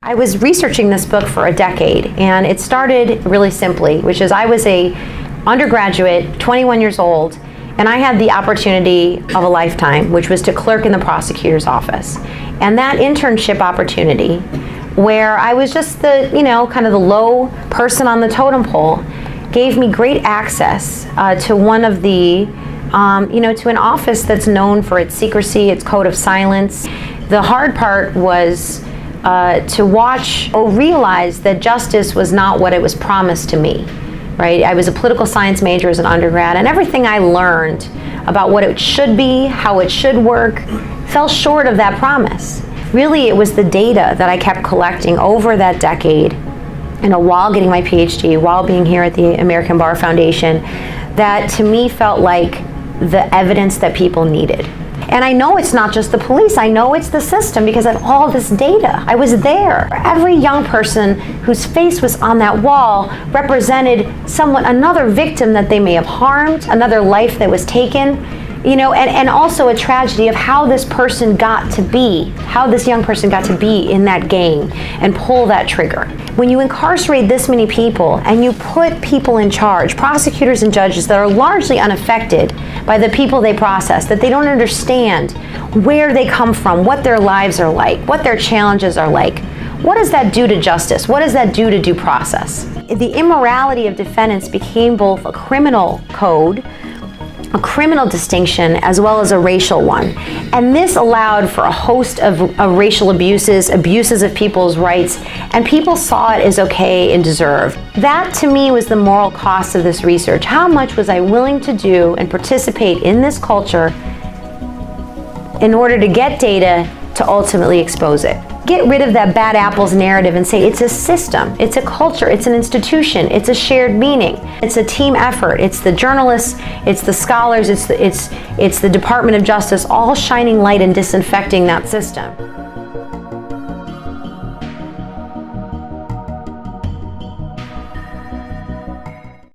I was researching this book for a decade, and it started really simply, which is I was a undergraduate, 21 years old, and I had the opportunity of a lifetime, which was to clerk in the prosecutor's office. And that internship opportunity, where I was just the, kind of the low person on the totem pole, gave me great access to one of the, to an office that's known for its secrecy, its code of silence. The hard part was to watch or realize that justice was not what it was promised to me, right? I was a political science major as an undergrad, and everything I learned about what it should be, how it should work, fell short of that promise. Really, it was the data that I kept collecting over that decade, while getting my PhD, while being here at the American Bar Foundation, that to me felt like the evidence that people needed. And I know it's not just the police, I know it's the system, because of all this data. I was there. Every young person whose face was on that wall represented another victim that they may have harmed, another life that was taken, and also a tragedy of how this person got to be, how this young person got to be in that game and pull that trigger. When you incarcerate this many people and you put people in charge, prosecutors and judges that are largely unaffected by the people they process, that they don't understand where they come from, what their lives are like, what their challenges are like, what does that do to justice? What does that do to due process? The immorality of defendants became both a criminal code, a criminal distinction, as well as a racial one. And this allowed for a host of racial abuses of people's rights, and people saw it as okay and deserved. That, to me, was the moral cost of this research. How much was I willing to do and participate in this culture in order to get data to ultimately expose it? Get rid of that bad apples narrative and say it's a system, it's a culture, it's an institution, it's a shared meaning, it's a team effort, it's the journalists, it's the scholars, it's the Department of Justice all shining light and disinfecting that system.